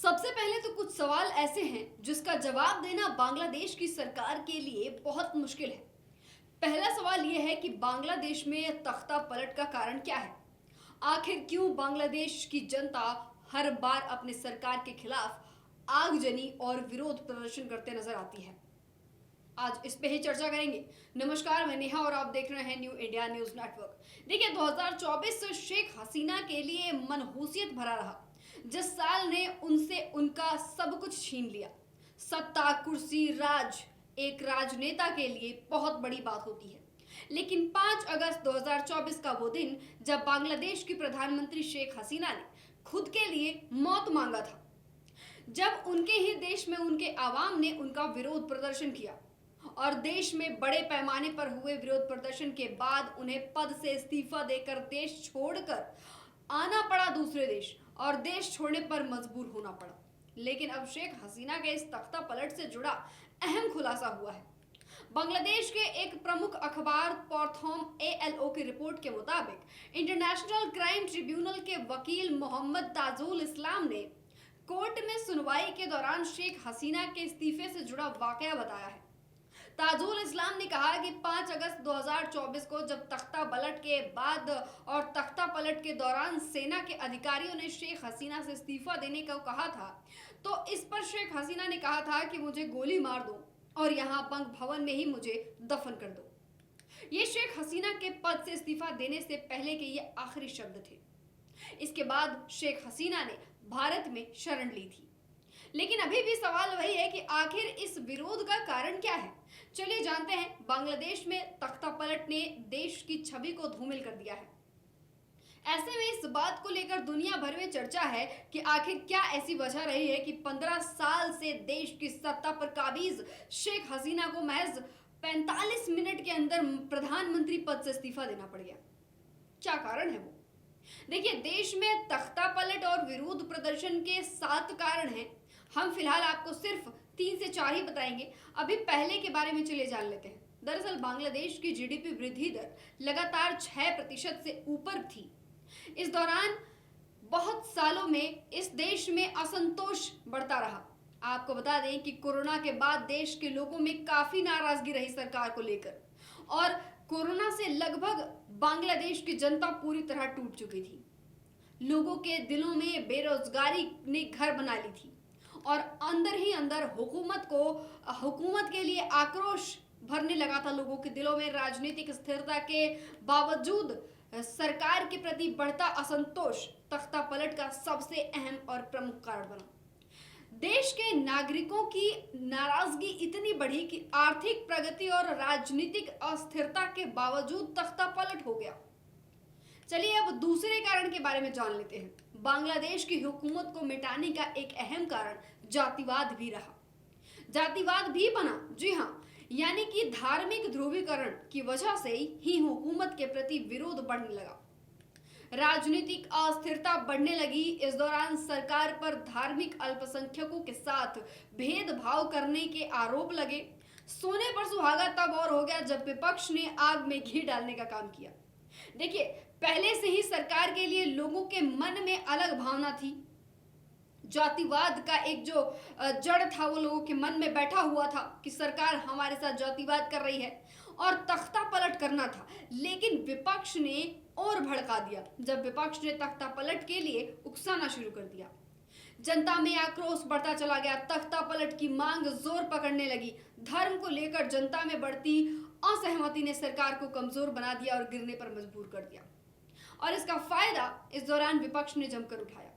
सबसे पहले तो कुछ सवाल ऐसे हैं जिसका जवाब देना बांग्लादेश की सरकार के लिए बहुत मुश्किल है। पहला सवाल यह है कि बांग्लादेश में तख्ता पलट का कारण क्या है। आखिर क्यों बांग्लादेश की जनता हर बार अपनी सरकार के खिलाफ आगजनी और विरोध प्रदर्शन करते नजर आती है। आज इस पे ही चर्चा करेंगे। नमस्कार, मैं नेहा और आप देख रहे हैं न्यू इंडिया न्यूज नेटवर्क। देखिए, 2024 शेख हसीना के लिए मनहूसियत भरा रहा। जिस साल ने उनसे उनका सब कुछ छीन लिया। सत्ता, कुर्सी, राज एक राजनेता के लिए बहुत बड़ी बात होती है। लेकिन 5 अगस्त 2024 का वो दिन जब बांग्लादेश की प्रधानमंत्री शेख हसीना ने खुद के लिए मौत मांगा था, जब उनके ही देश में उनके आवाम ने उनका विरोध प्रदर्शन किया और देश में बड़े पैमाने पर हुए विरोध प्रदर्शन के बाद उन्हें पद से इस्तीफा देकर देश छोड़कर आना पड़ा दूसरे देश, और देश छोड़ने पर मजबूर होना पड़ा। लेकिन अब शेख हसीना के इस तख्ता पलट से जुड़ा अहम खुलासा हुआ है। बांग्लादेश के एक प्रमुख अखबार पॉर्थोम एएलओ की रिपोर्ट के मुताबिक इंटरनेशनल क्राइम ट्रिब्यूनल के वकील मोहम्मद ताजुल इस्लाम ने कोर्ट में सुनवाई के दौरान शेख हसीना के इस्तीफे से जुड़ा वाकया बताया है। ताजुल इस्लाम ने कहा कि 5 अगस्त 2024 को जब तख्ता पलट के बाद और तख्ता पलट के दौरान सेना के अधिकारियों ने शेख हसीना से इस्तीफा देने को कहा था, तो इस पर शेख हसीना ने कहा था कि मुझे गोली मार दो और यहाँ बंग भवन में ही मुझे दफन कर दो। ये शेख हसीना के पद से इस्तीफा देने से पहले के ये आखिरी शब्द थे। इसके बाद शेख हसीना ने भारत में शरण ली थी। लेकिन अभी भी सवाल वही है कि आखिर इस विरोध का कारण क्या है। चलिए जानते हैं। बांग्लादेश में तख्ता पलट ने देश की छवि को धूमिल कर दिया है। ऐसे में इस बात को लेकर दुनिया भर में चर्चा है कि आखिर क्या ऐसी वजह रही है कि 15 साल से देश की सत्ता पर काबिज शेख हसीना को महज 45 मिनट के अंदर प्रधानमंत्री पद से इस्तीफा देना पड़ गया। क्या कारण है वो? देखिए, देश में तख्ता पलट और विरोध प्रदर्शन के 7 कारण हैं। हम फिलहाल आपको सिर्फ 3 से 4 ही बताएंगे। अभी पहले के बारे में चलिए जान लेते हैं। दरअसल बांग्लादेश की जीडीपी वृद्धि दर लगातार 6% से ऊपर थी। इस दौरान बहुत सालों में इस देश में असंतोष बढ़ता रहा। आपको बता दें कि कोरोना के बाद देश के लोगों में काफी नाराजगी रही सरकार को लेकर, और कोरोना से लगभग बांग्लादेश की जनता पूरी तरह टूट चुकी थी। लोगों के दिलों में बेरोजगारी ने घर बना ली थी और अंदर ही अंदर हुकूमत के लिए आक्रोश भरने लगा था लोगों के दिलों में। राजनीतिक स्थिरता के बावजूद सरकार के प्रति बढ़ता असंतोष तख्ता पलट का सबसे अहम और प्रमुख कारण बना। देश के नागरिकों की नाराजगी इतनी बढ़ी कि आर्थिक प्रगति और राजनीतिक अस्थिरता के बावजूद तख्ता पलट हो गया। चलिए अब दूसरे कारण के बारे में जान लेते हैं। बांग्लादेश की हुकूमत को मिटाने का एक अहम कारण जातिवाद भी रहा। जातिवाद भी बना, जी हाँ, यानी कि धार्मिक ध्रुवीकरण की वजह से ही हुकूमत के प्रति विरोध बढ़ने लगा। राजनीतिक अस्थिरता बढ़ने लगी। इस दौरान सरकार पर धार्मिक अल्पसंख्यकों के साथ भेदभाव करने के आरोप लगे। सोने पर सुहागा तब और हो गया जब विपक्ष ने आग में घी डालने का काम किया। देखिए, पहले से ही सरकार के लिए लोगों के मन में अलग भावना थी। जातिवाद का एक जो जड़ था वो लोगों के मन में बैठा हुआ था कि सरकार हमारे साथ जातिवाद कर रही है और तख्ता पलट करना था। लेकिन विपक्ष ने और भड़का दिया जब विपक्ष ने तख्ता पलट के लिए उकसाना शुरू कर दिया। जनता में आक्रोश बढ़ता चला गया। तख्ता पलट की मांग जोर पकड़ने लगी। धर्म को लेकर जनता में बढ़ती असहमति ने सरकार को कमजोर बना दिया और गिरने पर मजबूर कर दिया, और इसका फायदा इस दौरान विपक्ष ने जमकर उठाया।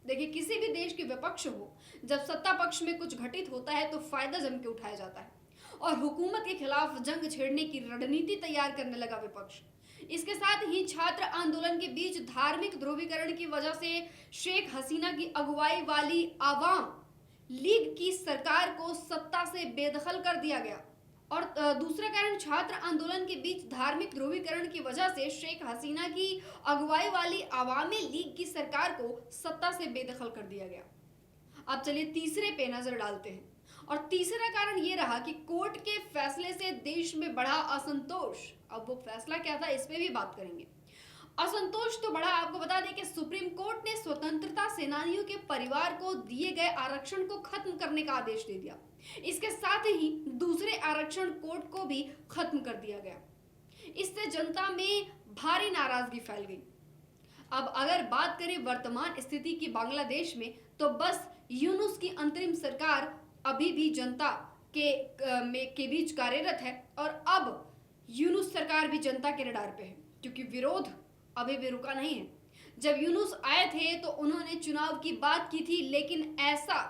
देखिए, किसी भी देश के विपक्ष हो, जब सत्ता पक्ष में कुछ घटित होता है तो फायदा जम के उठाया जाता है, और हुकूमत के खिलाफ जंग छेड़ने की रणनीति तैयार करने लगा विपक्ष। इसके साथ ही छात्र आंदोलन के बीच धार्मिक ध्रुवीकरण की वजह से शेख हसीना की अगुवाई वाली आवाम लीग की सरकार को सत्ता से बेदखल कर दिया गया। और दूसरा कारण, छात्र आंदोलन के बीच धार्मिक ध्रुवीकरण की वजह से शेख हसीना की अगुवाई वाली अवामी लीग की सरकार को सत्ता से बेदखल कर दिया गया। अब चलिए तीसरे पे नजर डालते हैं, और तीसरा कारण ये रहा कि कोर्ट के फैसले से देश में बढ़ा असंतोष। अब वो फैसला क्या था, इस पे भी बात करेंगे। असंतोष तो बढ़ा। आपको बता दें कि सुप्रीम कोर्ट ने स्वतंत्रता सेनानियों के परिवार को दिए गए आरक्षण को खत्म करने का आदेश दे दिया। इसके साथ ही दूसरे आरक्षण कोड को भी खत्म कर दिया गया। इससे जनता में भारी नाराजगी फैल गई। अब अगर बात करें वर्तमान स्थिति की बांग्लादेश में, तो बस यूनुस की अंतरिम सरकार अभी भी जनता के बीच कार्यरत है और अब यूनुस सरकार भी जनता के रडार पे है, क्योंकि विरोध अभी भी रुका नहीं है। जब यूनुस आए थे तो उन्होंने चुनाव की बात की थी, लेकिन ऐसा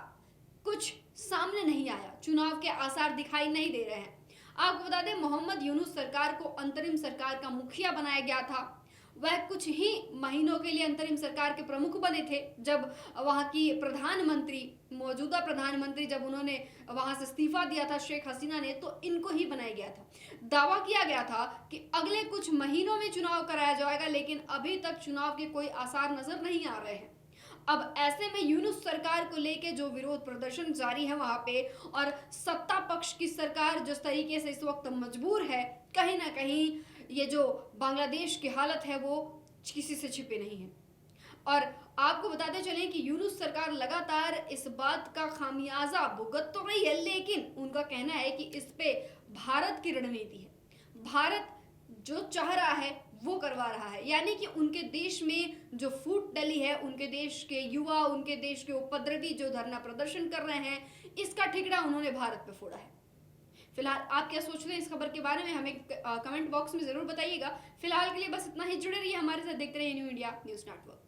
कुछ सामने नहीं आया, चुनाव के आसार दिखाई नहीं दे रहे हैं। आपको बता दें, मोहम्मद यूनुस सरकार को अंतरिम सरकार का मुखिया बनाया गया था। वह कुछ ही महीनों के लिए अंतरिम सरकार के प्रमुख बने थे, जब वहां की मौजूदा प्रधानमंत्री जब उन्होंने वहां से इस्तीफा दिया था शेख हसीना ने, तो इनको ही बनाया गया था। दावा किया गया था कि अगले कुछ महीनों में चुनाव कराया जाएगा, लेकिन अभी तक चुनाव के कोई आसार नजर नहीं आ रहे हैं। अब ऐसे में यूनुस सरकार को लेके जो विरोध प्रदर्शन जारी है वहां पे, और सत्ता पक्ष की सरकार जिस तरीके से इस वक्त मजबूर है, कहीं ना कहीं ये जो बांग्लादेश की हालत है वो किसी से छिपे नहीं है। और आपको बताते चलें कि यूनुस सरकार लगातार इस बात का खामियाजा भुगत तो रही है, लेकिन उनका कहना है कि इस पे भारत की रणनीति है। भारत जो चाह रहा है वो करवा रहा है, यानी कि उनके देश में जो फूट डली है, उनके देश के युवा, उनके देश के उपद्रवी जो धरना प्रदर्शन कर रहे हैं, इसका ठिकरा उन्होंने भारत पे फोड़ा है। फिलहाल आप क्या सोच रहे हैं इस खबर के बारे में, हमें कमेंट बॉक्स में जरूर बताइएगा। फिलहाल के लिए बस इतना ही। जुड़े रहिए हमारे साथ, देखते रहिए न्यू इंडिया न्यूज नेटवर्क।